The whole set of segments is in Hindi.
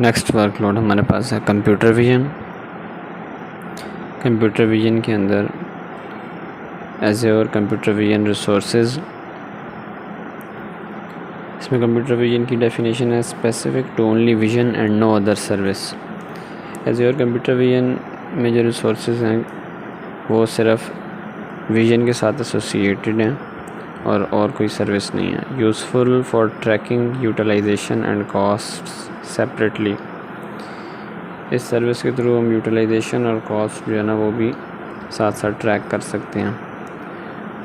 नेक्स्ट वर्कलोड हमारे पास है कंप्यूटर विजन। कंप्यूटर विजन के अंदर एज़्योर कंप्यूटर विजन रिसोर्सेज। इसमें कंप्यूटर विजन की डेफिनेशन है specific to only vision and no other service. Azure computer vision में जो रिसोर्सेज हैं वो सिर्फ विजन के साथ एसोसिएटेड हैं और कोई सर्विस नहीं है। Useful for tracking utilization and cost separately. इस सर्विस के थ्रू हम यूटिलाइजेशन और कॉस्ट जो है ना वो भी साथ साथ ट्रैक कर सकते हैं।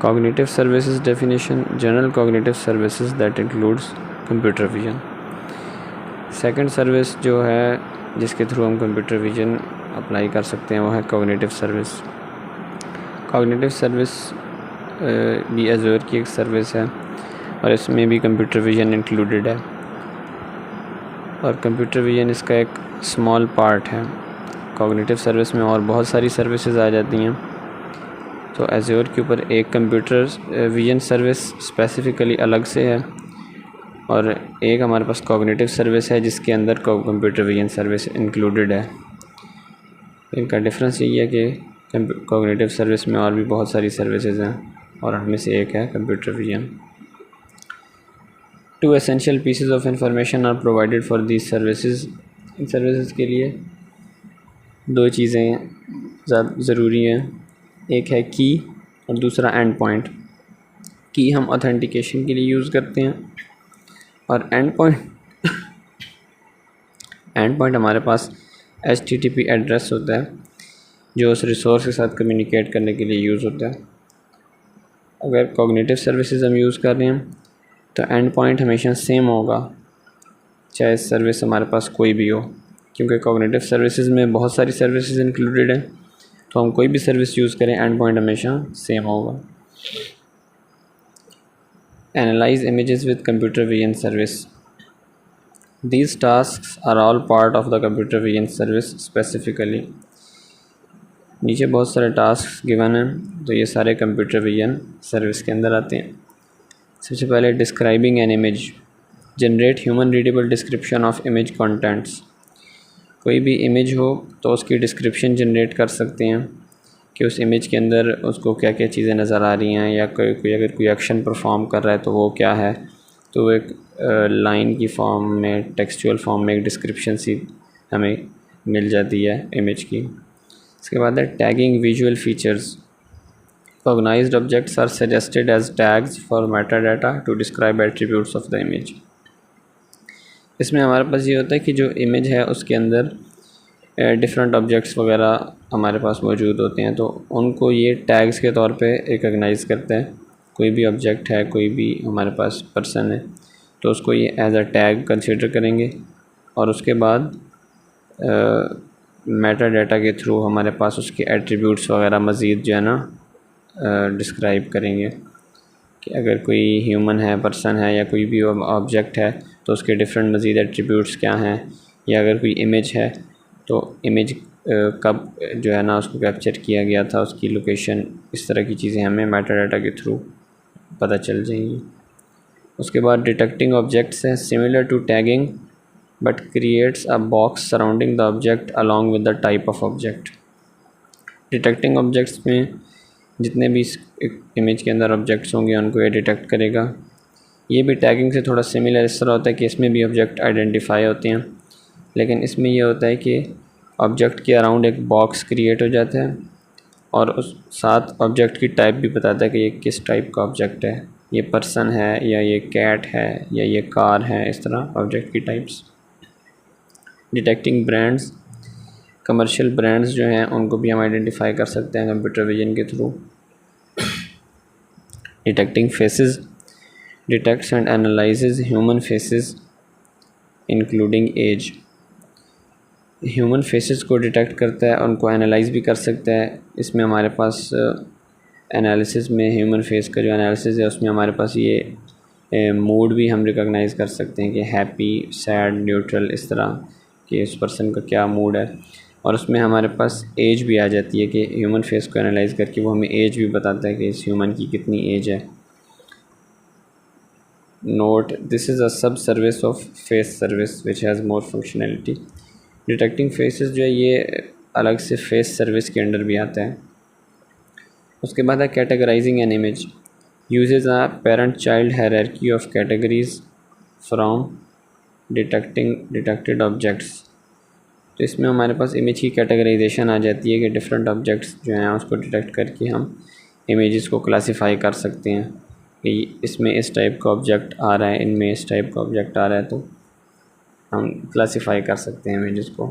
Cognitive services definition general cognitive services that includes computer vision. Second service जो है जिसके थ्रू हम कंप्यूटर विजन अप्लाई कर सकते हैं वो है कॉग्निटिव सर्विस। कॉग्निटिव सर्विस भी एज़्योर की एक सर्विस है और इसमें भी कंप्यूटर विजन इंक्लूडेड है और कंप्यूटर विजन इसका एक स्मॉल पार्ट है। कॉग्निटिव सर्विस में और बहुत सारी सर्विसेज आ जाती हैं। तो एज़्योर के ऊपर एक कंप्यूटर विजन सर्विस स्पेसिफ़िकली अलग से है और एक हमारे पास कॉग्निटिव सर्विस है जिसके अंदर कंप्यूटर विजन सर्विस इंक्लूडेड है। इनका डिफरेंस यही है कि कॉग्निटिव सर्विस में और भी बहुत सारी सर्विसेज हैं और उनमें से एक है computer vision. Two essential pieces of information are provided for these services. इन सर्विसेज के लिए दो चीज़ें ज़रूरी हैं, एक है की और दूसरा एंड पॉइंट। की हम ऑथेंटिकेशन के लिए यूज़ करते हैं और एंड पॉइंट हमारे पास HTTP एड्रेस होता है जो उस रिसोर्स के साथ कम्युनिकेट करने के लिए यूज़ होता है। अगर कॉग्निटिव सर्विसेज हम यूज़ कर रहे हैं तो एंड पॉइंट हमेशा सेम होगा चाहे सर्विस हमारे पास कोई भी हो, क्योंकि कॉग्निटिव सर्विसेज में बहुत सारी सर्विसेज इंक्लूडेड हैं। तो हम कोई भी सर्विस यूज़ करें एंड पॉइंट हमेशा सेम होगा। Analyse images with computer vision service. These tasks are all part of the computer vision service specifically। नीचे बहुत सारे टास्क गिवन हैं तो ये सारे कंप्यूटर विजन सर्विस के अंदर आते हैं। सबसे पहले describing an image. Generate human readable description of image contents. कोई भी इमेज हो तो उसकी डिस्क्रिप्शन जनरेट कर सकते हैं कि उस इमेज के अंदर उसको क्या क्या चीज़ें नज़र आ रही हैं या कोई अगर कोई एक्शन परफॉर्म कर रहा है तो वो क्या है। तो वो एक लाइन की फॉर्म में टेक्सचुअल फॉर्म में एक डिस्क्रिप्शन सी हमें मिल जाती है इमेज की। इसके बाद है tagging visual features. Cognized objects are suggested as tags for meta data to describe attributes of the image. इसमें हमारे पास ये होता है कि जो इमेज है उसके अंदर डिफरेंट ऑब्जेक्ट्स वगैरह हमारे पास मौजूद होते हैं तो उनको ये टैग्स के तौर पे रिकॉग्नाइज़ करता है। कोई भी ऑब्जेक्ट है, कोई भी हमारे पास पर्सन है तो उसको ये एज अ टैग कंसिडर करेंगे और उसके बाद मेटा डाटा के थ्रू हमारे पास उसके एट्रीब्यूट्स वगैरह मज़ीद जो है ना डिस्क्राइब करेंगे कि अगर कोई ह्यूमन है, पर्सन है या कोई भी ऑब्जेक्ट है तो उसके डिफरेंट मज़ीद एट्रीब्यूट्स क्या हैं, या अगर कोई इमेज है तो इमेज कब जो है ना उसको कैप्चर किया गया था, उसकी लोकेशन, इस तरह की चीज़ें हमें मेटा डाटा के थ्रू पता चल जाएंगी। उसके बाद डिटेक्टिंग ऑब्जेक्ट्स हैं similar to tagging but creates a box surrounding the object along with the type of object. Detecting objects में जितने भी इमेज के अंदर ऑब्जेक्ट्स होंगे उनको ये डिटेक्ट करेगा। ये भी टैगिंग से थोड़ा सिमिलर इस तरह होता है कि इसमें भी ऑब्जेक्ट आइडेंटिफाई होते हैं, लेकिन इसमें यह होता है कि ऑब्जेक्ट के अराउंड एक बॉक्स क्रिएट हो जाता है और उस साथ ऑब्जेक्ट की टाइप भी बताता है कि ये किस टाइप का ऑब्जेक्ट है, ये पर्सन है या ये कैट है या ये कार है, इस तरह ऑब्जेक्ट की types. Detecting brands. Commercial brands जो हैं उनको भी हम आइडेंटिफाई कर सकते हैं कंप्यूटर विजन के थ्रू। Detecting faces. Detects and analyses human faces including age. Human faces को डिटेक्ट करता है, उनको एनालाइज भी कर सकता है। इसमें हमारे पास एनालिसिस में ह्यूमन फेस का जो एनालिसिस है उसमें हमारे पास ये मूड भी हम रिकॉग्नाइज़ कर सकते हैं कि हैप्पी, सैड, न्यूट्रल, इस तरह कि उस पर्सन का क्या मूड है। और उसमें हमारे पास एज भी आ जाती है कि ह्यूमन फेस को एनालाइज करके वो हमें एज भी बताता है कि इस ह्यूमन की कितनी एज है। Note, this is a sub service of face service which has more functionality. Detecting faces जो है ये अलग से फेस सर्विस के अंडर भी आता है। उसके बाद है categorising an image, usage a parent child hierarchy of categories from detected objects. तो इसमें हमारे पास इमेज की कैटेगराइजेशन आ जाती है कि डिफरेंट ऑब्जेक्ट्स जो हैं उसको डिटेक्ट करके हम इमेजेस को क्लासिफाई कर सकते हैं कि इसमें इस टाइप का ऑब्जेक्ट आ रहा है, इनमें इस टाइप का ऑब्जेक्ट आ रहा है, तो हम क्लासिफाई कर सकते हैं इमेजेस को।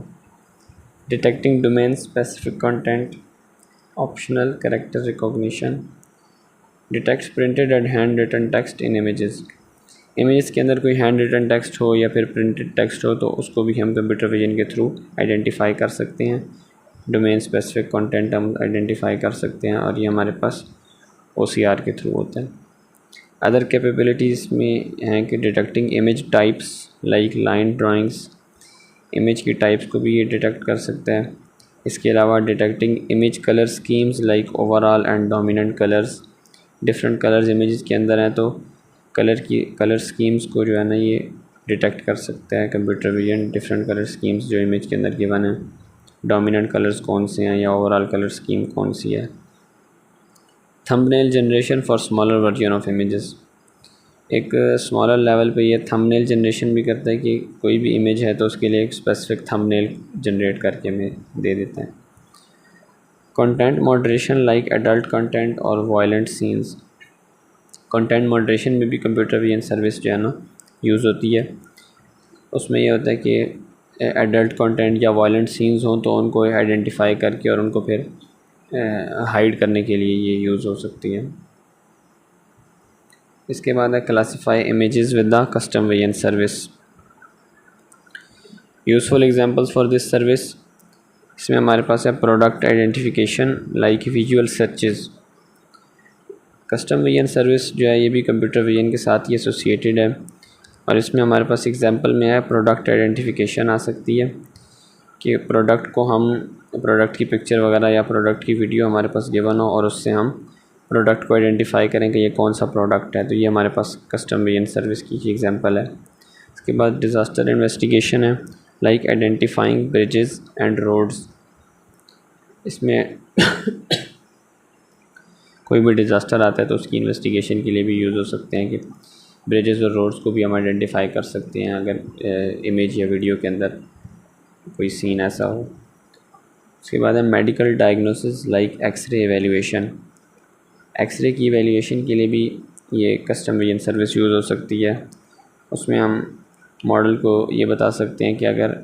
Detecting domain specific content, optional character recognition, detects printed and handwritten text in images. Images के अंदर कोई हैंड रिटन टेक्स्ट हो या फिर प्रिंटेड टेक्स्ट हो तो उसको भी हम कंप्यूटर विजन के थ्रू आइडेंटिफाई कर सकते हैं। डोमेन स्पेसिफिक कंटेंट हम आइडेंटिफाई कर सकते हैं और ये हमारे पास OCR के थ्रू होता है। अदर कैपेबिलिटीज़ में हैं कि detecting image types like line drawings, image की टाइप्स को भी ये डिटेक्ट कर सकता है। इसके अलावा detecting image colour schemes like overall and dominant colours, different colours images के अंदर हैं तो कलर स्कीम्स को जो है ना ये डिटेक्ट कर सकता है computer vision. Different colour schemes जो इमेज के अंदर गिवन है, डोमिनेंट कलर्स कौन से हैं या ओवरऑल कलर स्कीम कौन सी है। Thumbnail generation for smaller version of images, एक स्मॉलर लेवल पे ये थंबनेल जनरेशन भी करता है कि कोई भी इमेज है तो उसके लिए एक स्पेसिफिक थंबनेल जनरेट करके हमें दे देता है। Content moderation like adult content और वायलेंट सीन्स, कंटेंट मॉडरेशन में भी कंप्यूटर विजन सर्विस जो है ना यूज़ होती है। उसमें यह होता है कि एडल्ट कंटेंट या वायलेंट सीन्स हों तो उनको आइडेंटिफाई करके और उनको फिर हाइड करने के लिए ये यूज़ हो सकती है। इसके बाद है classify images with the custom vision service. Useful examples for this service, इसमें हमारे पास है product identification like visual searches. Custom vision service जो है ये भी कंप्यूटर विजन के साथ ही एसोसिएटेड है और इसमें हमारे पास एग्जांपल में है प्रोडक्ट आइडेंटिफिकेशन आ सकती है कि प्रोडक्ट की पिक्चर वगैरह या प्रोडक्ट की वीडियो हमारे पास गिवन हो और उससे हम प्रोडक्ट को आइडेंटिफाई करें कि ये कौन सा प्रोडक्ट है, तो ये हमारे पास कस्टम विजन सर्विस की एग्जांपल है। इसके बाद डिज़ास्टर इन्वेस्टिगेशन है like identifying bridges and roads. इसमें कोई भी डिज़ास्टर आता है तो उसकी इन्वेस्टिगेशन के लिए भी यूज़ हो सकते हैं कि ब्रिजेस और रोड्स को भी हम आइडेंटिफाई कर सकते हैं अगर इमेज या वीडियो के अंदर कोई सीन ऐसा हो। उसके बाद है medical diagnosis like x ray evaluation. X ray की एवेल्यूएशन के लिए भी ये कस्टम विजन सर्विस यूज़ हो सकती है। उसमें हम मॉडल को ये बता सकते हैं कि अगर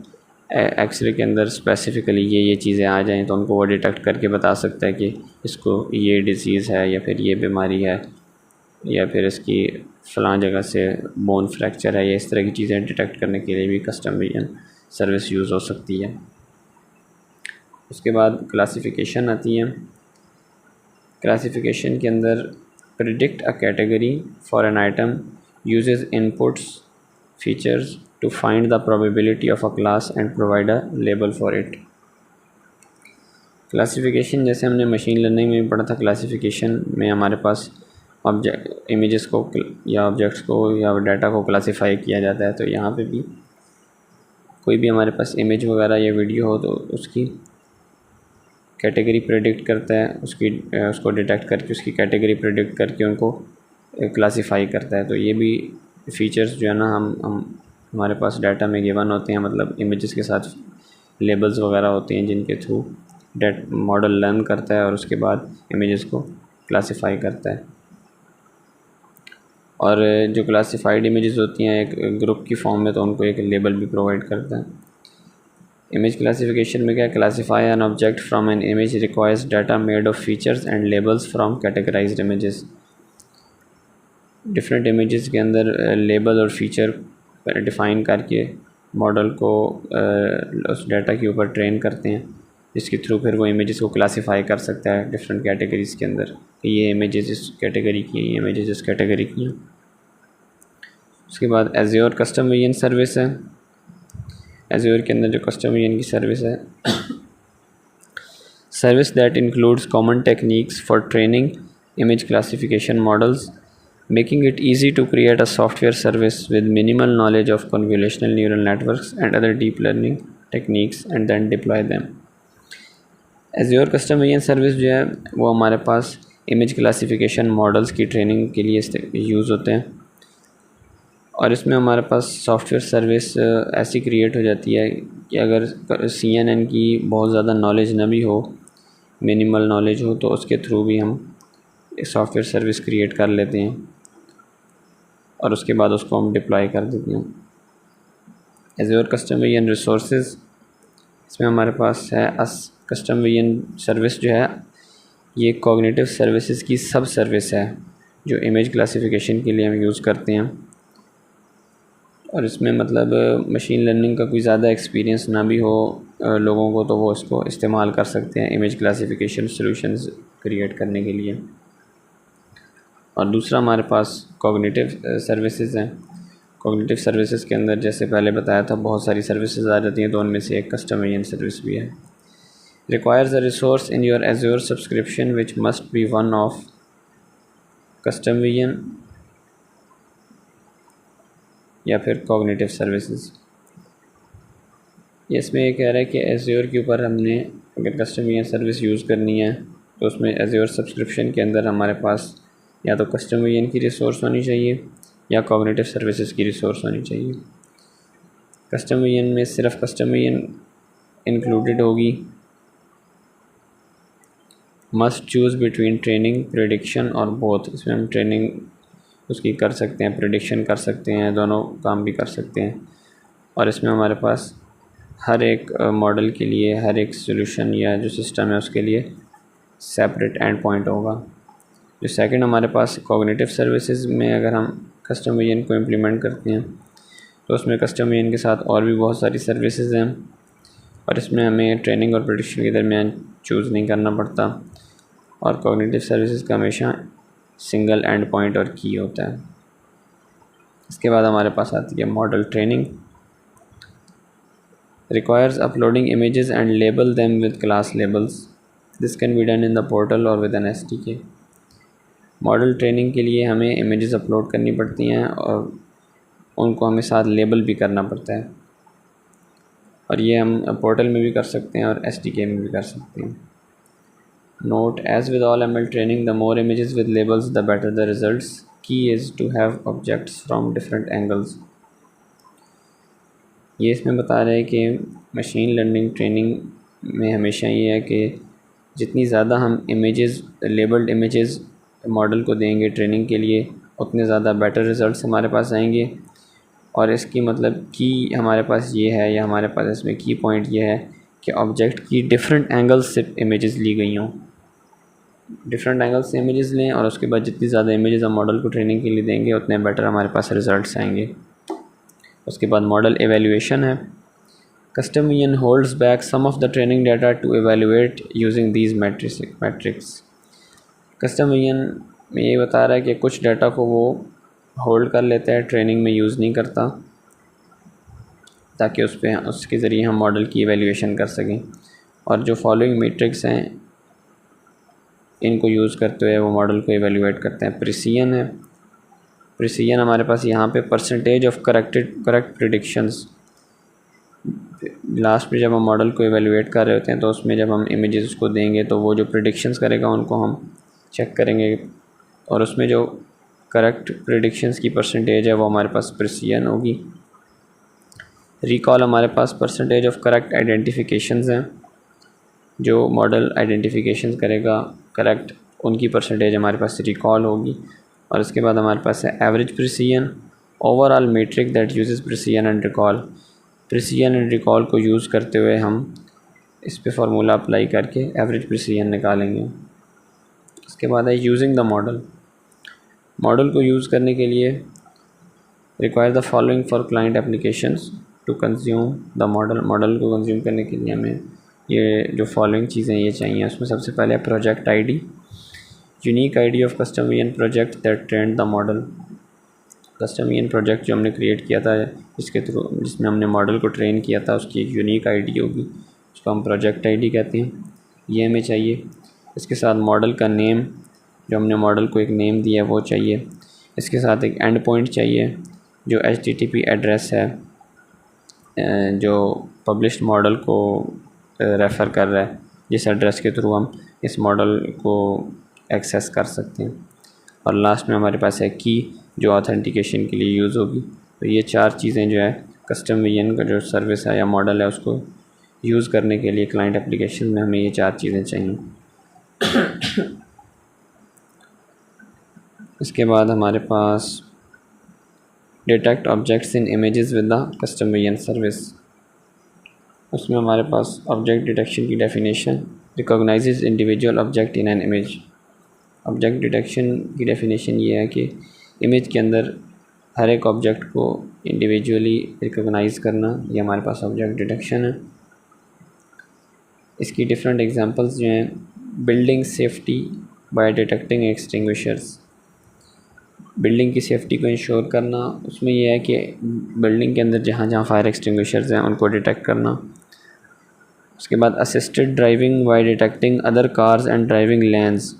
एक्सरे के अंदर स्पेसिफ़िकली ये चीज़ें आ जाएं तो उनको वो डिटेक्ट करके बता सकता है कि इसको ये डिज़ीज़ है या फिर ये बीमारी है या फिर इसकी फ़लाँ जगह से बोन फ्रैक्चर है या इस तरह की चीज़ें डिटेक्ट करने के लिए भी कस्टम विजन सर्विस यूज़ हो सकती है। उसके बाद क्लासिफिकेशन आती है। क्लासिफिकेशन के अंदर predict a category for an item uses inputs features to find the probability of a class and provide a label for it. Classification जैसे हमने मशीन लर्निंग में भी पढ़ा था, क्लासिफिकेशन में हमारे पास इमेजेस को या ऑब्जेक्ट्स को या डाटा को क्लासिफाई किया जाता है, तो यहाँ पे भी कोई भी हमारे पास इमेज वगैरह या वीडियो हो तो उसकी कैटेगरी प्रेडिक्ट करता है, उसको डिटेक्ट करके उसकी कैटेगरी प्रेडिक्ट करके उनको क्लासिफाई करता है। तो ये भी फीचर्स जो है ना हम हमारे पास डाटा में गिवन होते हैं, मतलब इमेजेस के साथ लेबल्स वगैरह होते हैं जिनके थ्रू मॉडल लर्न करता है और उसके बाद इमेजेस को क्लासिफाई करता है। और जो क्लासिफाइड इमेजेस होती हैं एक ग्रुप की फॉर्म में तो उनको एक लेबल भी प्रोवाइड करता है। इमेज क्लासिफिकेशन में क्या, classify an object from an image requires data made of features and labels from categorised images. Different images के अंदर लेबल और फीचर डिफ़ाइन करके मॉडल को उस डाटा के ऊपर ट्रेन करते हैं, जिसके थ्रू फिर वो इमेजेस को क्लासीफाई कर सकता है डिफरेंट कैटेगरीज़ के अंदर कि ये इमेजेस इस कैटेगरी की हैं, ये इमेजेस इस कैटेगरी की हैं। उसके बाद एज़्योर कस्टम विजन सर्विस है। एज़्योर के अंदर जो कस्टम विजन की सर्विस है, service that includes common techniques for training image classification models making it easy to create a software service with minimal knowledge of convolutional neural networks and other deep learning techniques and then deploy them. Azure custom vision service जो है वो हमारे पास इमेज क्लासिफिकेशन मॉडल्स की ट्रेनिंग के लिए यूज़ होते हैं, और इसमें हमारे पास सॉफ्टवेयर सर्विस ऐसी क्रिएट हो जाती है कि अगर CNN की बहुत ज़्यादा नॉलेज ना भी हो, मिनिमल नॉलेज हो, तो उसके थ्रू भी हम एक सॉफ्टवेयर सर्विस क्रिएट कर लेते हैं और उसके बाद उसको हम डिप्लॉय कर देते हैं। एज़्योर कस्टम विजन रिसोर्सेज, इसमें हमारे पास है कस्टम विजन सर्विस जो है ये कॉग्निटिव सर्विसेज की सब सर्विस है जो इमेज क्लासिफिकेशन के लिए हम यूज़ करते हैं, और इसमें मतलब मशीन लर्निंग का कोई ज़्यादा एक्सपीरियंस ना भी हो लोगों को, तो वो इसको इस्तेमाल कर सकते हैं इमेज क्लासिफिकेशन सॉल्यूशंस क्रिएट करने के लिए। और दूसरा हमारे पास कॉग्निटिव सर्विसेज हैं। कॉग्निटिव सर्विसेज के अंदर जैसे पहले बताया था बहुत सारी सर्विसेज आ जाती हैं, तो उनमें से एक कस्टम विजन सर्विस भी है। Requires a resource in your Azure subscription which must be one of custom vision या फिर कॉग्निटिव सर्विसेज। इसमें ये कह रहा है कि एज़्योर के ऊपर हमने अगर कस्टम विजन सर्विस यूज़ करनी है तो उसमें एज़्योर सब्सक्रिप्शन के अंदर हमारे पास या तो कस्टम विजन की रिसोर्स होनी चाहिए या कॉग्निटिव सर्विसेज की रिसोर्स होनी चाहिए। कस्टम विजन में सिर्फ कस्टम विजन इंक्लूडेड होगी। Must choose between training prediction और बोथ, इसमें हम ट्रेनिंग उसकी कर सकते हैं, प्रेडिक्शन कर सकते हैं, दोनों काम भी कर सकते हैं। और इसमें हमारे पास हर एक मॉडल के लिए हर एक सॉल्यूशन या जो सिस्टम है उसके लिए सेपरेट एंड पॉइंट होगा। जो सेकंड हमारे पास कॉग्निटिव सर्विसेज में अगर हम कस्टम विजन को इम्प्लीमेंट करते हैं तो उसमें कस्टम विजन के साथ और भी बहुत सारी सर्विसेज हैं, और इसमें हमें ट्रेनिंग और प्रेडिक्शन के दरमियान चूज़ नहीं करना पड़ता, और कॉग्निटिव सर्विसेज का हमेशा सिंगल एंड पॉइंट और की होता है। इसके बाद हमारे पास आती है model training. Requires uploading images and label them with class labels, this can be done in the portal और with an SDK। Model training के लिए हमें इमेजेस अपलोड करनी पड़ती हैं और उनको हमें साथ लेबल भी करना पड़ता है, और ये हम पोर्टल में भी कर सकते हैं और SDK में भी कर सकते हैं। Note, as with all ML training, the more images with labels, the better the results. Key is to have objects from different angles. ये इसमें बता रहे हैं कि मशीन लर्निंग ट्रेनिंग में हमेशा ये है कि जितनी ज़्यादा हम इमेजेस लेबल्ड इमेजेस मॉडल को देंगे ट्रेनिंग के लिए, उतने ज़्यादा बेटर रिज़ल्ट्स हमारे पास आएंगे। और इसकी मतलब की हमारे पास ये है, या हमारे पास इसमें की पॉइंट ये है कि ऑब्जेक्ट की डिफरेंट एंगल्स से इमेजेस ली गई हों, डिफरेंट एंगल्स से इमेजेस लें, और उसके बाद जितनी ज़्यादा इमेजेस हम मॉडल को ट्रेनिंग के लिए देंगे उतने बेटर हमारे पास रिजल्ट्स आएंगे। उसके बाद मॉडल एवेल्यूएशन है। Custom vision holds back some of the training data to evaluate using these metrics. Custom vision में ये बता रहा है कि कुछ डाटा को वो होल्ड कर लेता है, ट्रेनिंग में यूज़ नहीं करता, ताकि उसके ज़रिए हम मॉडल की एवेल्यूएशन कर सकें। और जो फॉलोइंग मैट्रिक्स हैं इनको यूज़ करते हुए वो मॉडल को एवेल्यूएट करते हैं। प्रिसिजन है। प्रिसिजन हमारे पास यहाँ पे percentage of correct predictions, last में जब हम मॉडल को एवेल्यूएट कर रहे होते हैं तो उसमें जब हम इमेजेस उसको देंगे तो वो जो प्रिडिक्शंस करेगा उनको हम चेक करेंगे, और उसमें जो करेक्ट प्रिडिक्शंस की परसेंटेज है वो हमारे पास प्रिसिजन होगी। रिकॉल हमारे पास परसेंटेज ऑफ करेक्ट आइडेंटिफिकेशंस हैं, जो मॉडल आइडेंटिफिकेशन करेगा करेक्ट उनकी परसेंटेज हमारे पास रिकॉल होगी। और इसके बाद हमारे पास है average precision, overall metric that uses precision and recall. Precision and recall को यूज़ करते हुए हम इस पे फार्मूला अप्लाई करके एवरेज प्रिसिजन निकालेंगे। इसके बाद है यूजिंग द मॉडल। मॉडल को यूज़ करने के लिए require the following for client applications to consume the model. Model को कंज्यूम करने के लिए हमें ये जो फॉलोइंग चीज़ें ये चाहिए। उसमें सबसे पहले project ID, unique ID of custom vision project that trend the model. Custom vision project जो हमने क्रिएट किया था जिसमें हमने मॉडल को ट्रेन किया था उसकी एक यूनिक ID होगी, उसको हम प्रोजेक्ट ID कहते हैं, ये हमें चाहिए। इसके साथ मॉडल का नेम, जो हमने मॉडल को एक नेम दिया है वो चाहिए। इसके साथ एक एंड पॉइंट चाहिए जो HTTP एड्रेस है जो पब्लिश्ड मॉडल को रेफ़र कर रहा है, जिस एड्रेस के थ्रू हम इस मॉडल को एक्सेस कर सकते हैं। और लास्ट में हमारे पास है की जो ऑथेंटिकेशन के लिए यूज़ होगी। तो ये 4 चीज़ें जो है कस्टम VN का जो सर्विस है या मॉडल है उसको यूज़ करने के लिए क्लाइंट एप्लीकेशन में हमें ये 4 चीज़ें चाहिए। इसके बाद हमारे पास detect objects in images with the custom VN service. उसमें हमारे पास ऑब्जेक्ट डिटेक्शन की definition recognizes individual object in an image. Object detection की डेफिनेशन ये है कि इमेज के अंदर हर एक ऑब्जेक्ट को इंडिविजुअली रिकॉग्नाइज करना, ये हमारे पास ऑब्जेक्ट डिटेक्शन है। इसकी डिफरेंट एग्जांपल्स जो हैं, building safety bye detecting extinguishers. Building की सेफ्टी को इंश्योर करना, उसमें यह है कि बिल्डिंग के अंदर जहाँ जहाँ फायर एक्सटिंग्विशर्स हैं उनको डिटेक्ट करना। उसके बाद assisted driving by detecting other cars and driving lanes.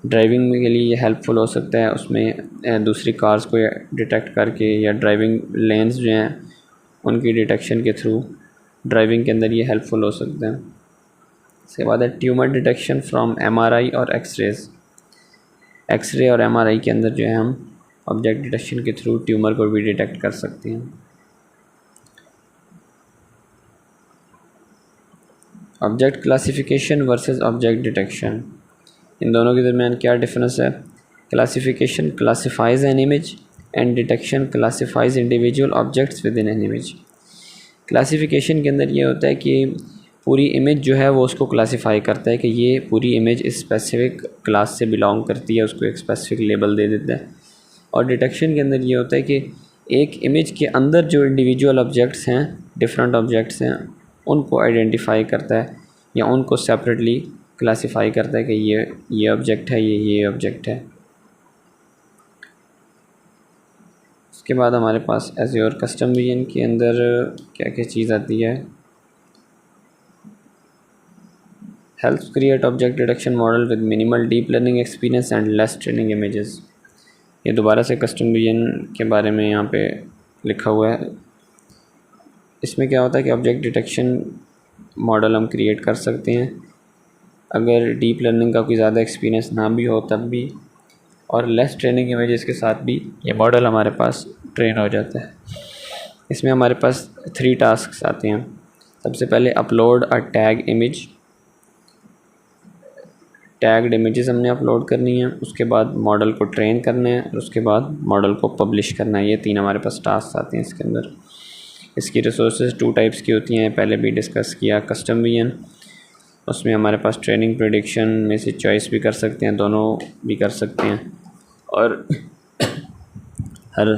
Driving के लिए ये हेल्पफुल हो सकता है, उसमें दूसरी कार्स को डिटेक्ट करके या ड्राइविंग लेन्स जो हैं उनकी डिटेक्शन के थ्रू ड्राइविंग के अंदर ये हेल्पफुल हो सकते हैं। इसके बाद है ट्यूमर डिटेक्शन फ्रॉम MRI और एक्सरेज। एक्सरे और MRI के अंदर जो है हम ऑब्जेक्ट डिटेक्शन के थ्रू ट्यूमर को भी डिटेक्ट कर सकते हैं। Object classification versus object detection, इन दोनों के दरमियान क्या डिफरेंस है? Classification classifies an image and detection classifies individual objects within an image. Classification के अंदर ये होता है कि पूरी इमेज जो है वो उसको क्लासिफाई करता है कि ये पूरी इमेज इस स्पेसिफ़िक क्लास से बिलोंग करती है, उसको एक स्पेसिफ़िक लेबल दे देता है। और डिटेक्शन के अंदर ये होता है कि एक इमेज के अंदर जो इंडिविजुअल ऑब्जेक्ट्स हैं, डिफरेंट ऑब्जेक्ट्स हैं, उनको आइडेंटिफाई करता है या उनको सेपरेटली क्लासिफाई करता है कि ये ऑब्जेक्ट है, ये ऑब्जेक्ट है। उसके बाद हमारे पास एज़्योर कस्टम VN के अंदर क्या क्या चीज़ आती है? Helps create object detection model with minimal deep learning experience and less training images. ये दोबारा से कस्टम VN के बारे में यहाँ पे लिखा हुआ है। इसमें क्या होता है कि ऑब्जेक्ट डिटेक्शन मॉडल हम क्रिएट कर सकते हैं अगर डीप लर्निंग का कोई ज़्यादा एक्सपीरियंस ना भी हो तब भी, और लेस ट्रेनिंग इमेजेस के साथ भी ये मॉडल हमारे पास ट्रेन हो जाता है। इसमें हमारे पास 3 टास्क आते हैं। सबसे पहले upload a tag image, tagged images हमने अपलोड करनी है। उसके बाद मॉडल को ट्रेन करना है और उसके बाद मॉडल को पब्लिश करना है। ये 3 हमारे पास टास्क आते हैं इसके अंदर। इसकी रिसोर्सेज 2 टाइप्स की होती हैं, पहले भी डिस्कस किया। कस्टम VN, उसमें हमारे पास ट्रेनिंग प्रेडिक्शन में से चॉइस भी कर सकते हैं, दोनों भी कर सकते हैं। और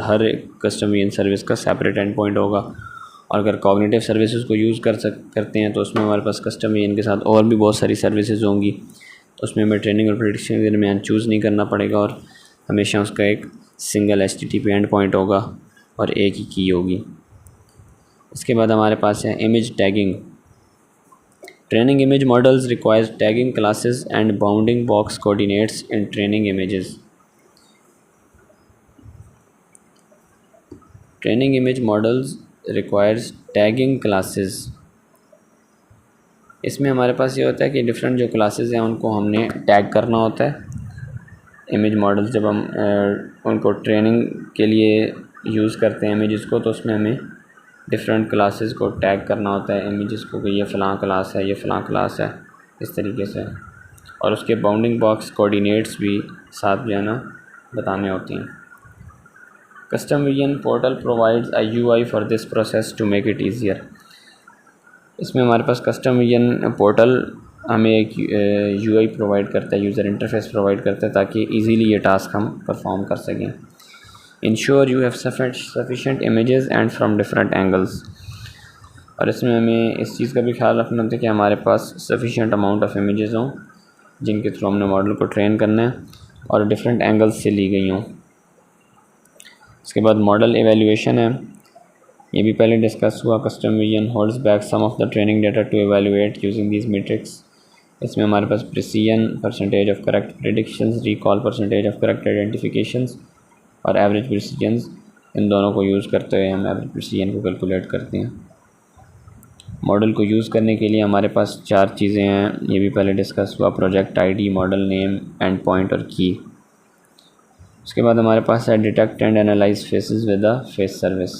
हर कस्टम VN सर्विस का सेपरेट एंड पॉइंट होगा। और अगर कॉग्निटिव सर्विसेज को यूज़ करते हैं तो उसमें हमारे पास कस्टम VN के साथ और भी बहुत सारी सर्विसेज होंगी, तो उसमें हमें ट्रेनिंग और प्रेडिक्शन के दरमियान चूज़ नहीं करना पड़ेगा और हमेशा उसका एक सिंगल HTTP एंड पॉइंट होगा और एक ही की होगी। इसके बाद हमारे पास है image tagging. Training image models requires tagging classes and bounding box coordinates in training images. Training image models requires tagging classes. इसमें हमारे पास ये होता है कि डिफरेंट जो क्लासेस हैं उनको हमने टैग करना होता है। इमेज मॉडल्स जब हम उनको ट्रेनिंग के लिए यूज़ करते हैं इमेजेस को, तो उसमें हमें डिफरेंट क्लासेस को टैग करना होता है इमेजेस को कि ये फ़लाँ क्लास है, ये फ़लाँ क्लास है, इस तरीके से। और उसके बाउंडिंग बॉक्स कोऑर्डिनेट्स भी साथ जो है ना बताने होती हैं। Custom VN portal provides a UI for this process to make it easier. इसमें हमारे पास कस्टम VN पोर्टल हमें एक UI प्रोवाइड करता है, यूज़र इंटरफेस प्रोवाइड करता है ताकि इजीली ये टास्क हम परफॉर्म कर सकें। Ensure you have sufficient images and from different angles. और इसमें हमें इस चीज़ का भी ख्याल रखना होता है कि हमारे पास सफिशेंट अमाउंट ऑफ इमेजेस हों जिनके थ्रू हमने मॉडल को ट्रेन करना है और डिफरेंट एंगल्स से ली गई हों। इसके बाद मॉडल एवेल्यूएशन है, ये भी पहले डिस्कस हुआ। Custom VN holds back some of the training data to evaluate using these metrics. इसमें हमारे पास precision, percentage of correct predictions, recall, percentage of correct identifications और एवरेज प्रिसीजन, इन दोनों को यूज़ करते हुए हम एवरेज प्रिसीजन को कैलकुलेट करते हैं। मॉडल को यूज़ करने के लिए हमारे पास 4 चीज़ें हैं, ये भी पहले डिस्कस हुआ, project ID, model name, endpoint और की। उसके बाद हमारे पास है detect and analyse faces with a face service.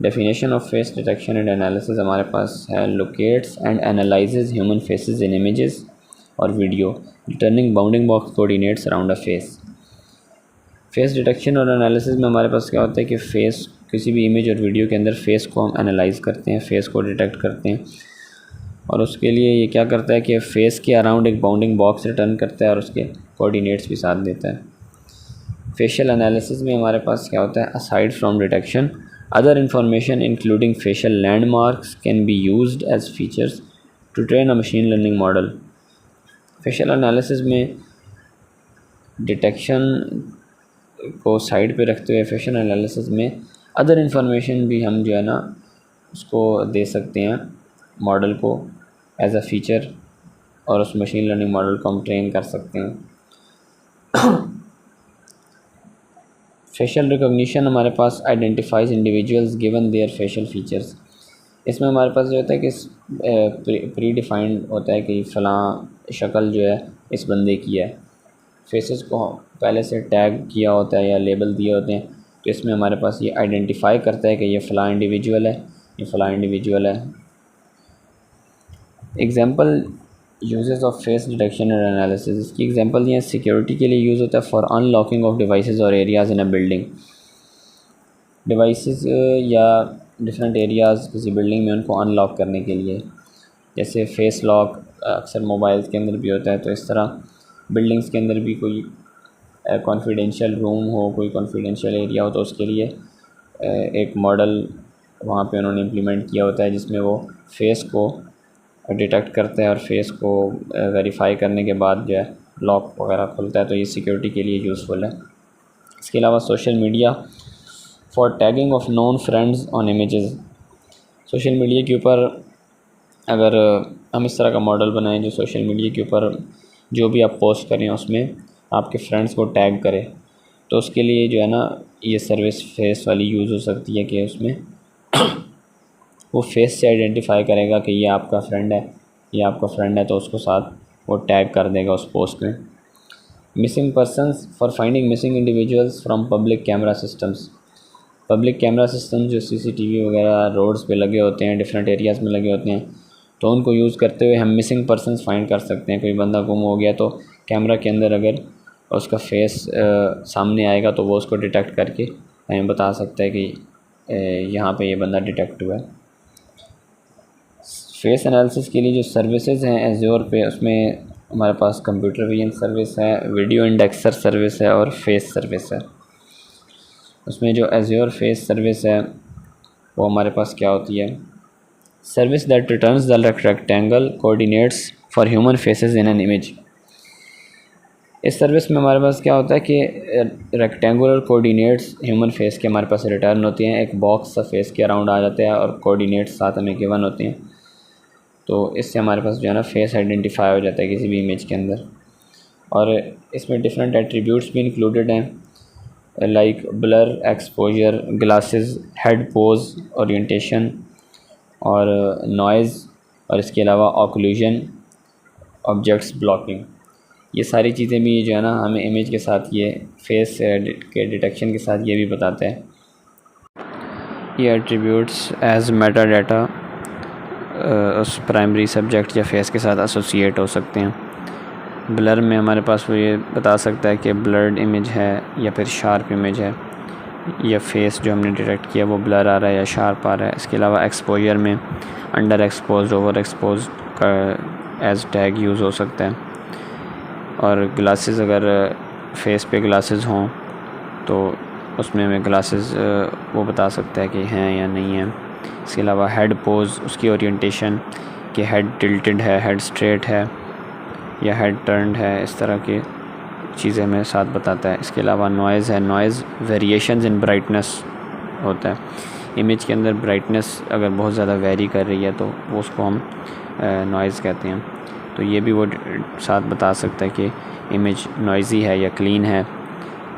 Definition of face detection and analysis हमारे पास है locates and analyses human faces in images और video, returning bounding box coordinates around a face. Face detection और एनालिसिस में हमारे पास क्या होता है कि फेस, किसी भी इमेज और वीडियो के अंदर फेस को हम एनालाइज करते हैं, फेस को डिटेक्ट करते हैं, और उसके लिए ये क्या करता है कि फेस के अराउंड एक बाउंडिंग बॉक्स रिटर्न करता है और उसके कोऑर्डिनेट्स भी साथ देता है। फेशियल एनालिसिस में हमारे पास क्या होता है, aside from detection other information including facial landmarks can be used as features to train a machine learning model. Facial analysis में डिटेक्शन को साइड पे रखते हुए फेशियल एनालिसिस में अदर इंफॉर्मेशन भी हम जो है ना उसको दे सकते हैं मॉडल को एज अ फीचर, और उस मशीन लर्निंग मॉडल को हम ट्रेन कर सकते हैं। फेशियल रिकॉग्निशन हमारे पास identifies individuals given their facial features. इसमें हमारे पास जो होता है कि प्री डिफाइंड होता है कि फ़लाँ शक्ल जो है इस बंदे की है, फेसेस को पहले से टैग किया होता है या लेबल दिए होते हैं, तो इसमें हमारे पास ये आइडेंटिफाई करता है कि ये फ़लाँ इंडिविजुअल है, ये फ़लाँ इंडिविजुअल है। Example uses of face detection and analysis, इसकी एग्जांपल ये सिक्योरिटी के लिए यूज़ होता है फॉर अनलॉकिंग ऑफ डिवाइसेस और एरियाज़ इन अ बिल्डिंग। डिवाइसेस या डिफरेंट एरियाज़ किसी बिल्डिंग में उनको अनलॉक करने के लिए, जैसे फेस लॉक अक्सर मोबाइल्स के अंदर भी होता है, तो इस तरह बिल्डिंग्स के अंदर भी कोई कॉन्फिडेंशियल रूम हो, कोई कॉन्फिडेंशियल एरिया हो, तो उसके लिए एक मॉडल वहाँ पे उन्होंने इम्प्लीमेंट किया होता है जिसमें वो फेस को डिटेक्ट करते हैं और फेस को वेरीफाई करने के बाद जो है लॉक वगैरह खुलता है, तो ये सिक्योरिटी के लिए यूज़फुल है। इसके अलावा social media for tagging of known friends on images. Social media के ऊपर अगर हम इस तरह का मॉडल बनाएं जो सोशल मीडिया के ऊपर जो भी आप पोस्ट करें उसमें आपके फ्रेंड्स को टैग करें, तो उसके लिए जो है ना ये सर्विस फेस वाली यूज़ हो सकती है कि उसमें वो फेस से आइडेंटिफाई करेगा कि ये आपका फ्रेंड है, ये आपका फ्रेंड है, तो उसको साथ वो टैग कर देगा उस पोस्ट में। Missing persons for finding missing individuals from public camera systems. Public camera system जो सीसीटीवी वगैरह रोड्स पे लगे होते हैं, डिफरेंट एरियाज़ में लगे होते हैं, तो उनको यूज़ करते हुए हम मिसिंग पर्सनस फाइंड कर सकते हैं। कोई बंदा गुम हो गया तो कैमरा के अंदर अगर उसका फेस सामने आएगा तो वो उसको डिटेक्ट करके हमें बता सकता है कि यहाँ पे ये बंदा डिटेक्ट हुआ है। फेस एनालिसिस के लिए जो सर्विसेज हैं एज़्योर पे, उसमें हमारे पास कंप्यूटर विजन सर्विस है, वीडियो इंडेक्सर सर्विस है और फेस सर्विस है। उसमें जो एज़्योर फेस सर्विस है वो हमारे पास क्या होती है, service that returns the rectangle coordinates for human faces in an image. इस सर्विस में हमारे पास क्या होता है कि रेक्टेंगुलर कोऑर्डिनेट्स ह्यूमन फेस के हमारे पास रिटर्न होती हैं, एक बॉक्स सा फेस के अराउंड आ जाता है और कोऑर्डिनेट्स साथ हमें गिवन होते हैं, तो इससे हमारे पास जो है ना फेस आइडेंटिफाई हो जाता है किसी भी इमेज के अंदर। और इसमें डिफरेंट एट्रीब्यूट्स भी इंक्लूडेड हैं like blur, exposure, glasses, head pose, orientation और नॉइज़, और इसके अलावा ऑक्लूजन, ऑब्जेक्ट्स ब्लॉकिंग। ये सारी चीज़ें भी जो है ना हमें इमेज के साथ ये फेस के डिटेक्शन के साथ ये भी बताते हैं। ये एट्रीब्यूट्स एज मेटा डाटा उस प्राइमरी सब्जेक्ट या फेस के साथ एसोसिएट हो सकते हैं। ब्लर में हमारे पास वो ये बता सकता है कि ब्लर्ड इमेज है या फिर शार्प इमेज है, या फेस जो हमने डिटेक्ट किया वो ब्लर आ रहा है या शार्प आ रहा है। इसके अलावा एक्सपोजर में अंडर एक्सपोज, ओवर एक्सपोज का एज टैग यूज़ हो सकता है। और ग्लासेस, अगर फेस पे ग्लासेस हों तो उसमें हमें ग्लासेस वो बता सकता है कि हैं या नहीं हैं। इसके अलावा हेड पोज, उसकी ओरिएंटेशन कि हेड टिल्टेड है, हेड स्ट्रेट है या हेड टर्न्ड है, इस तरह की चीज़ें हमें साथ बताता है। इसके अलावा नॉइज़ है, नॉइज़ वेरिएशंस इन ब्राइटनेस होता है। इमेज के अंदर ब्राइटनेस अगर बहुत ज़्यादा वेरी कर रही है तो वो उसको हम नॉइज़ कहते हैं, तो ये भी वो साथ बता सकता है कि इमेज नॉइज़ी है या क्लीन है।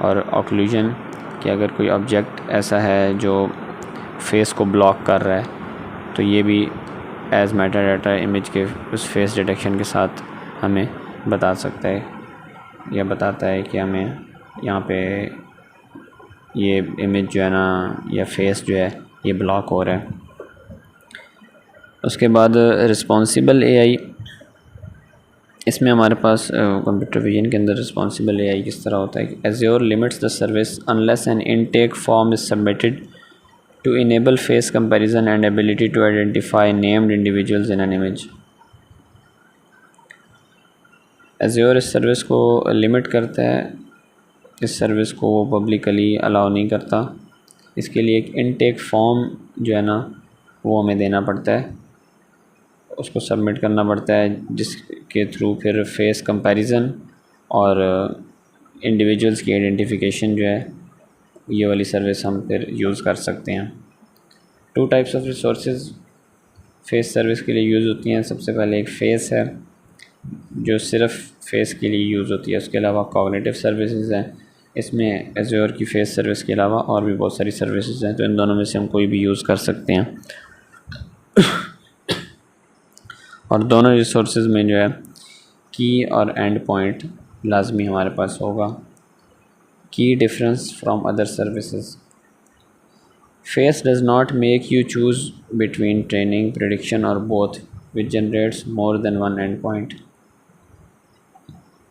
और ऑक्लूजन कि अगर कोई ऑब्जेक्ट ऐसा है जो फेस को ब्लॉक कर रहा है तो ये भी एज मेटा डाटा इमेज के उस फेस डिटेक्शन के साथ हमें बता सकता है या बताता है कि हमें यहाँ पे ये इमेज जो है ना या फेस जो है ये ब्लॉक हो रहा है। उसके बाद रिस्पॉन्सिबल एआई, इसमें हमारे पास कंप्यूटर विजन के अंदर रिस्पॉन्सिबल एआई किस तरह होता है कि Azure limits the service unless an intake form is submitted to enable face comparison and ability to identify named individuals in an image। Azure इस सर्विस को लिमिट करता है, इस सर्विस को वो पब्लिकली अलाउ नहीं करता। इसके लिए एक इनटेक फॉर्म जो है ना वो हमें देना पड़ता है, उसको सबमिट करना पड़ता है, जिसके थ्रू फिर फेस कंपैरिजन और इंडिविजुअल्स की आइडेंटिफिकेशन जो है ये वाली सर्विस हम फिर यूज़ कर सकते हैं। 2 types of resources face service के लिए यूज़ होती हैं। सबसे पहले एक फ़ेस है जो सिर्फ फेस के लिए यूज़ होती है, उसके अलावा कॉग्निटिव सर्विसेज हैं। इसमें एज़्योर की फ़ेस सर्विस के अलावा और भी बहुत सारी सर्विसेज हैं, तो इन दोनों में से हम कोई भी यूज़ कर सकते हैं। और दोनों रिसोर्सेज में जो है की और एंड पॉइंट लाजमी हमारे पास होगा। Key difference from other services, face does not make you choose between training, prediction और both which generates more than one endpoint.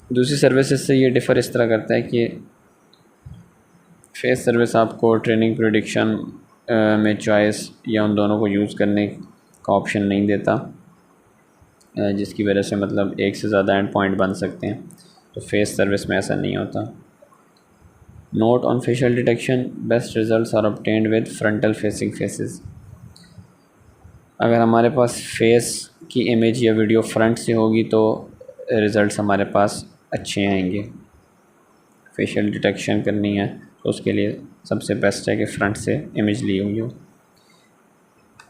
दूसरी सर्विसेज से ये डिफ़र इस तरह करता है कि फेस सर्विस आपको ट्रेनिंग, प्रेडिक्शन में चॉइस या उन दोनों को यूज़ करने का ऑप्शन नहीं देता, जिसकी वजह से मतलब एक से ज़्यादा एंड पॉइंट बन सकते हैं। तो फेस सर्विस में ऐसा नहीं होता। Note on facial detection, best results are obtained with frontal facing faces. अगर हमारे पास फेस की इमेज या वीडियो फ्रंट से होगी तो रिज़ल्ट्स हमारे पास अच्छे आएंगे। फेशियल डिटेक्शन करनी है तो उसके लिए सबसे बेस्ट है कि फ्रंट से इमेज ली हुई हो।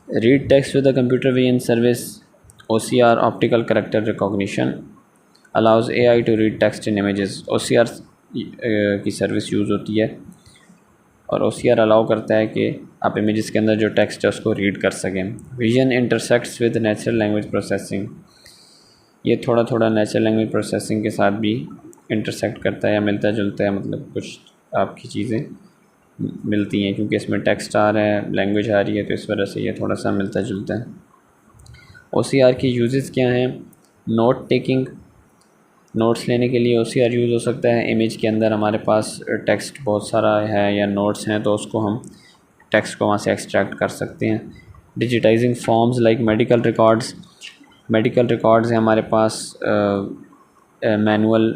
Read text with the computer vision service OCR optical character recognition allows AI to read text in images. OCR की सर्विस यूज़ होती है और OCR अलाउ करता है कि आप इमेजेस के अंदर जो टेक्स्ट है उसको रीड कर सकें। Vision intersects with natural language processing, ये थोड़ा थोड़ा नेचुरल लैंग्वेज प्रोसेसिंग के साथ भी इंटरसेक्ट करता है या मिलता जुलता है, मतलब कुछ आपकी चीज़ें मिलती हैं क्योंकि इसमें टेक्स्ट आ रहा है, लैंग्वेज आ रही है, तो इस वजह से ये थोड़ा सा मिलता जुलता है। OCR की यूजेस क्या हैं? नोट टेकिंग, नोट्स लेने के लिए OCR यूज़ हो सकता है। इमेज के अंदर हमारे पास टेक्स्ट बहुत सारा है या नोट्स हैं तो उसको हम टेक्स्ट को वहाँ से एक्सट्रैक्ट कर सकते हैं। Digitising forms like medical records, medical records हैं हमारे पास मैनुअल,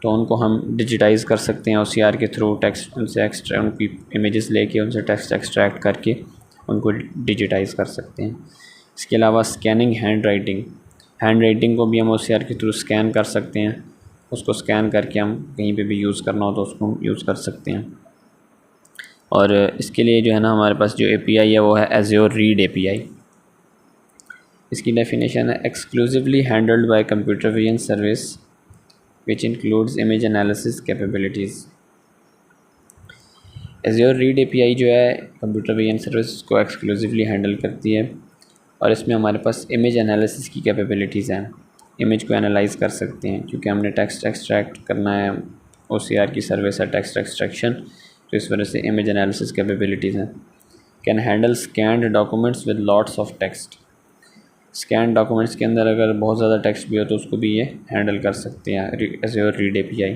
तो उनको हम डिजिटाइज़ कर सकते हैं OCR के थ्रू। टेक्स्ट उनसे उनकी इमेजेस लेके उनसे टेक्स्ट एक्सट्रैक्ट करके उनको डिजिटाइज़ कर सकते हैं। इसके अलावा स्कैनिंग हैंड राइटिंग को भी हम OCR के थ्रू स्कैन कर सकते हैं। उसको स्कैन करके हम कहीं पे भी यूज़ करना हो तो उसको हम यूज़ कर सकते हैं। और इसके लिए जो है ना हमारे पास जो API है वो है Azure रीड API। इसकी डेफिनेशन है exclusively handled by computer vision service which includes image analysis capabilities. Azure read API जो है कंप्यूटर विजन सर्विस को एक्सक्लूसिवली हैंडल करती है और इसमें हमारे पास इमेज एनालिसिस की कैपेबिलिटीज़ हैं। इमेज को एनालाइज़ कर सकते हैं क्योंकि हमने टेक्स्ट एक्सट्रैक्ट करना है, OCR की सर्विस है टेक्स्ट एक्सट्रैक्शन, तो इस वजह से इमेज एनालिसिस कैपेबिलिटीज़ हैं। Can handle scanned documents with lots of text, scan documents के अंदर अगर बहुत ज़्यादा टेक्स्ट भी हो तो उसको भी ये हैंडल कर सकते हैं Azure read API।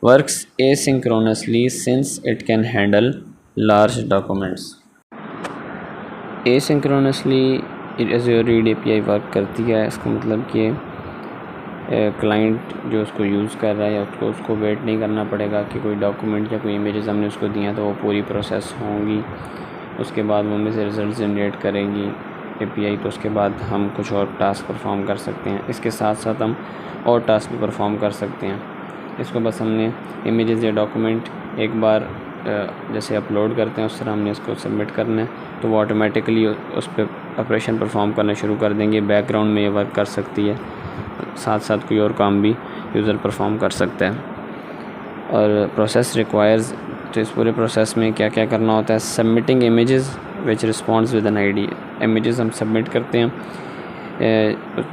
Works asynchronously since it can handle large documents. Asynchronously Azure read API work करती है, इसका मतलब कि क्लाइंट जो उसको यूज़ कर रहा है या उसको वेट नहीं करना पड़ेगा कि कोई डॉक्यूमेंट या कोई इमेजेस हमने उसको दिया तो वो पूरी प्रोसेस होंगी, उसके बाद वो में से रिज़ल्ट जनरेट करेंगी API, तो उसके बाद हम कुछ और टास्क परफॉर्म कर सकते हैं। इसके साथ साथ हम और टास्क भी परफॉर्म कर सकते हैं। इसको बस हमने इमेजेस या डॉक्यूमेंट एक बार जैसे अपलोड करते हैं उस तरह हमने इसको सबमिट करना है, तो वो ऑटोमेटिकली उस पर ऑपरेशन परफॉर्म करना शुरू कर देंगे। बैकग्राउंड में ये वर्क कर सकती है, साथ साथ कोई और काम भी यूज़र परफॉर्म कर सकता है। और प्रोसेस रिक्वायर्स, तो इस पूरे प्रोसेस में क्या क्या करना होता है, submitting images which response with an ID, images हम सबमिट करते हैं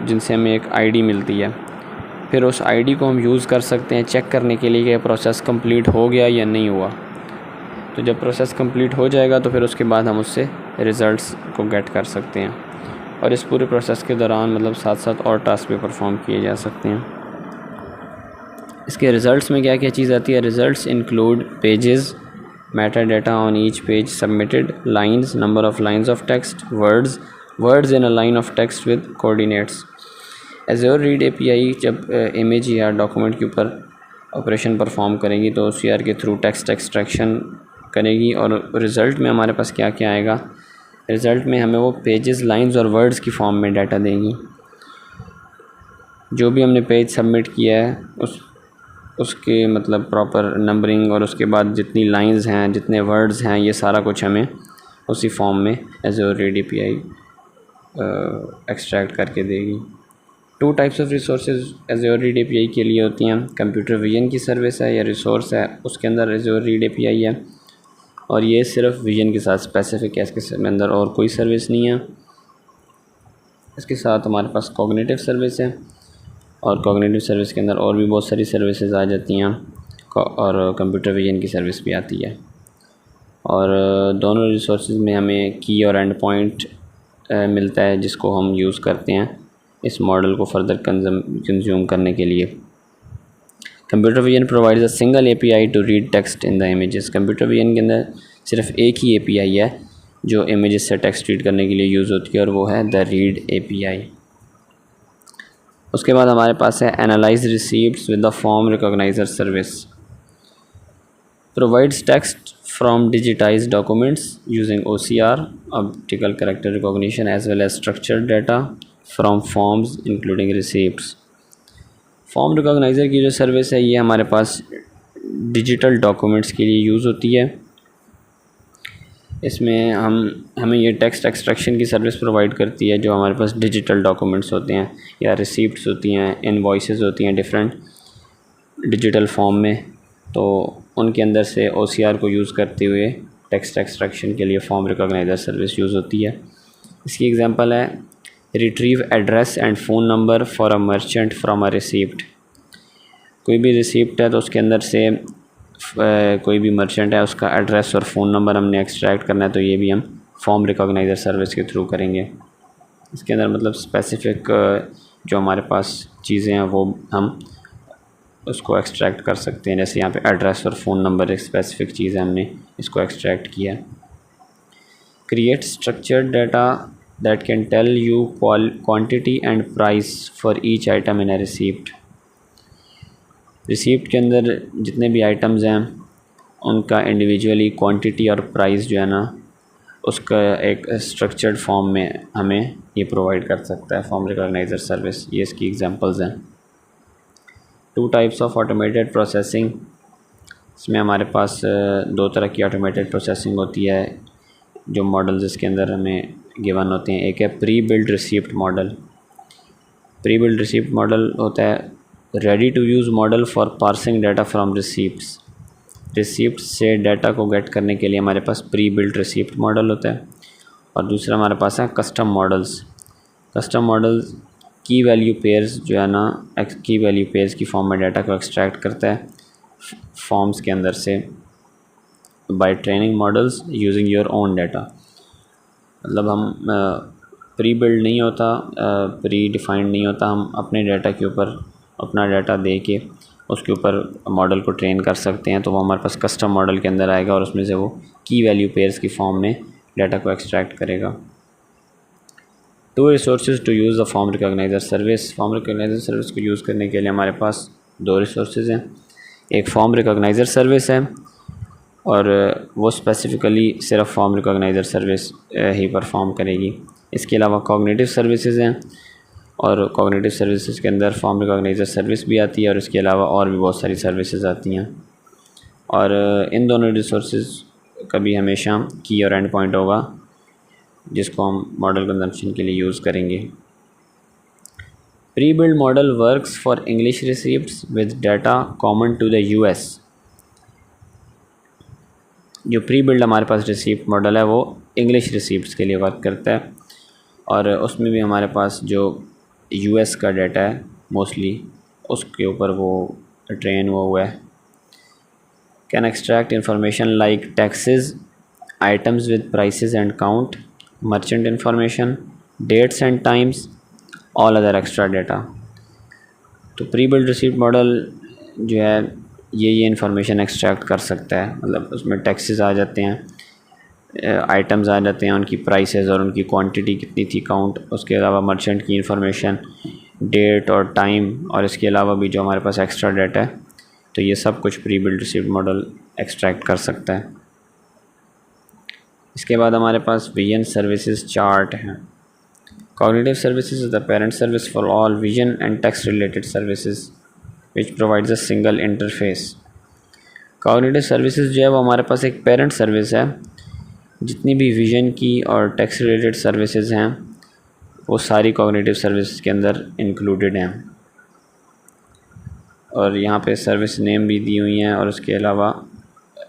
जिनसे हमें एक आईडी मिलती है, फिर उस आईडी को हम यूज़ कर सकते हैं चेक करने के लिए कि प्रोसेस कंप्लीट हो गया या नहीं हुआ। तो जब प्रोसेस कंप्लीट हो जाएगा तो फिर उसके बाद हम उससे रिज़ल्ट्स को गेट कर सकते हैं, और इस पूरे प्रोसेस के दौरान मतलब साथ साथ और टास्क भी परफॉर्म किए जा सकते हैं। इसके रिज़ल्ट्स में क्या क्या चीज़ आती है, results include pages, Meta data on each page submitted, lines, number of lines of text, words in a line of text with coordinates. Azure read API जब इमेज या डॉक्यूमेंट के ऊपर ऑपरेशन परफॉर्म करेगी तो OCR के थ्रू टेक्स्ट एक्सट्रैक्शन करेगी, और रिज़ल्ट में हमारे पास क्या क्या आएगा, रिज़ल्ट में हमें वो पेजेस, लाइंस और वर्ड्स की फॉर्म में डाटा देंगी। जो भी हमने पेज सबमिट किया है उसके मतलब प्रॉपर नंबरिंग, और उसके बाद जितनी लाइंस हैं, जितने वर्ड्स हैं, ये सारा कुछ हमें उसी फॉर्म में एज़्योर रीड एपीआई एक्सट्रैक्ट करके देगी। 2 types of resources Azure read API के लिए होती हैं, कंप्यूटर विजन की सर्विस है या रिसोर्स है, उसके अंदर एज़्योर रीड एपीआई है, और ये सिर्फ विजन के साथ स्पेसिफिक है, इसके अंदर और कोई सर्विस नहीं है। इसके साथ हमारे पास कॉग्निटिव सर्विस है, और कॉग्निटिव सर्विस के अंदर और भी बहुत सारी सर्विसेज आ जाती हैं, और कंप्यूटर विजन की सर्विस भी आती है। और दोनों रिसोर्सेज में हमें की और एंड पॉइंट मिलता है जिसको हम यूज़ करते हैं इस मॉडल को फर्दर कंज्यूम करने के लिए। Computer vision provides a single API to read text in the images. Computer vision के अंदर सिर्फ एक ही एपीआई है जो इमेजेस से टेक्स्ट रीड करने के लिए यूज़ होती है, और वो है द रीड एपीआई। उसके बाद हमारे पास है analyse receipts with the form recognizer service, provides text from digitized documents using OCR, optical character recognition, as well as structured data from forms including receipts. Form recognizer की जो सर्विस है ये हमारे पास डिजिटल डॉक्यूमेंट्स के लिए यूज़ होती है। इसमें हमें ये टेक्स्ट एक्सट्रैक्शन की सर्विस प्रोवाइड करती है जो हमारे पास डिजिटल डॉक्यूमेंट्स होते हैं या रिसीप्ट्स होती हैं, इनवॉइसेस होती हैं डिफरेंट डिजिटल फॉर्म में, तो उनके अंदर से OCR को यूज़ करते हुए टेक्स्ट एक्सट्रैक्शन के लिए फॉर्म रिकॉग्नाइज़र सर्विस यूज़ होती है। इसकी एग्जांपल है retrieve address and phone number for a merchant from a receipt. कोई भी रिसीप्ट है तो उसके अंदर से कोई भी मर्चेंट है उसका एड्रेस और फ़ोन नंबर हमने एक्सट्रैक्ट करना है, तो ये भी हम फॉर्म रिकॉग्नाइज़र सर्विस के थ्रू करेंगे। इसके अंदर मतलब स्पेसिफ़िक जो हमारे पास चीज़ें हैं वो हम उसको एक्सट्रैक्ट कर सकते हैं, जैसे यहाँ पे एड्रेस और फ़ोन नंबर एक स्पेसिफ़िक चीज़ है, हमने इसको एक्सट्रैक्ट किया। Create structured data that can tell you quantity and price for each item in a receipt. Receipt के अंदर जितने भी आइटम्स हैं उनका इंडिविजुअली क्वांटिटी और प्राइस जो है ना उसका एक स्ट्रक्चर्ड फॉर्म में हमें ये प्रोवाइड कर सकता है फॉर्म रिकॉग्नाइजर सर्विस। ये इसकी एग्जांपल्स हैं। 2 टाइप्स ऑफ ऑटोमेटेड प्रोसेसिंग, इसमें हमारे पास 2 तरह की ऑटोमेटेड प्रोसेसिंग होती है जो मॉडल्स इसके अंदर हमें गिवन होते हैं। एक है pre build receipt model. Pre build receipt model होता है ready to use model for parsing data from receipts. Receipt से डाटा को गेट करने के लिए हमारे पास प्री बिल्ड रिसीप्ट मॉडल होता है। और दूसरा हमारे पास है custom models. Custom models key value pairs जो है ना, की वैल्यू पेयर्स की फॉर्म में डाटा को एक्सट्रैक्ट करता है फॉर्म्स के अंदर से by training models using your own data. मतलब हम प्री बिल्ड नहीं होता, प्री डिफाइंड नहीं होता, हम अपने डाटा के ऊपर अपना डाटा दे के उसके ऊपर मॉडल को ट्रेन कर सकते हैं, तो वो हमारे पास कस्टम मॉडल के अंदर आएगा और उसमें से वो की वैल्यू पेयर्स की फॉर्म में डाटा को एक्सट्रैक्ट करेगा। 2 resources to use the form recognizer service. Form recognizer service को यूज़ करने के लिए हमारे पास 2 रिसोर्सेज हैं। एक फॉर्म रिकॉग्नाइजर सर्विस है और वो स्पेसिफ़िकली सिर्फ फॉर्म रिकॉग्नाइजर सर्विस ही परफॉर्म करेगी। इसके अलावा कॉग्निटिव सर्विसेज हैं और कॉग्निटिव सर्विसेज के अंदर फॉर्म रिकॉग्नाइजर सर्विस भी आती है और इसके अलावा और भी बहुत सारी सर्विसेज आती हैं। और इन दोनों रिसोर्सेज का भी हमेशा की और एंड पॉइंट होगा जिसको हम मॉडल कंजम्पशन के लिए यूज़ करेंगे। Pre build model works for English receipts with data common to the US। जो प्री बिल्ड हमारे पास रिसीप्ट मॉडल है वो इंग्लिश रिसीप्ट्स के लिए वर्क करता है, और उसमें भी हमारे पास जो यूएस का डाटा है मोस्टली उसके ऊपर वो ट्रेन हुआ है। Can extract information like taxes, items with prices and count, merchant information, dates and times, all other extra data. तो प्री बिल्ड रिसीप्ट मॉडल जो है ये इंफॉर्मेशन एक्सट्रैक्ट कर सकता है, मतलब उसमें टैक्सेस आ जाते हैं, आइटम्स आ जाते हैं, उनकी प्राइसेस और उनकी क्वांटिटी कितनी थी, काउंट, उसके अलावा मर्चेंट की इंफॉर्मेशन, डेट और टाइम, और इसके अलावा भी जो हमारे पास एक्स्ट्रा डाटा है, तो ये सब कुछ pre build receipt model extract कर सकता है। इसके बाद हमारे पास विजन सर्विसेज चार्ट है। Cognitive services is the parent service for all vision and text related services which provides a single interface. Cognitive services जो है वो हमारे पास एक पेरेंट सर्विस है, जितनी भी विजन की और टेक्स्ट रिलेटेड सर्विसेज हैं वो सारी कॉग्निटिव सर्विस के अंदर इंक्लूडेड हैं, और यहाँ पे सर्विस नेम भी दी हुई हैं, और उसके अलावा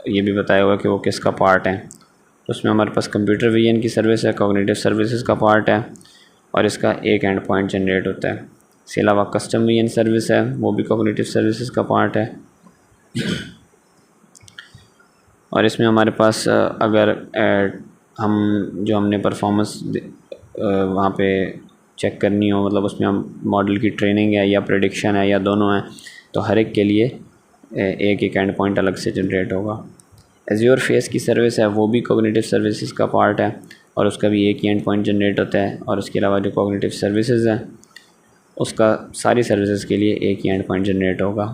ये भी बताया हुआ कि वो किसका पार्ट है। तो उसमें हमारे पास कंप्यूटर विजन की सर्विस है, कॉग्निटिव सर्विसेज का पार्ट है, और इसका एक एंड पॉइंट जनरेट होता है। इसके अलावा कस्टम विजन सर्विस है, वो भी कॉग्निटिव सर्विसेज का पार्ट है, और इसमें हमारे पास अगर हमने परफॉर्मेंस वहाँ पे चेक करनी हो, मतलब उसमें हम मॉडल की ट्रेनिंग है या प्रेडिक्शन है या दोनों हैं, तो हर एक के लिए एक एक एंड पॉइंट अलग से जनरेट होगा। एज्योर फेस की सर्विस है, वो भी कॉग्निटिव सर्विसेज का पार्ट है, और उसका भी एक ही एंड पॉइंट जनरेट होता है, और उसके अलावा जो कॉग्निटिव सर्विसेज हैं उसका सारी सर्विसेज के लिए एक ही एंड पॉइंट जनरेट होगा।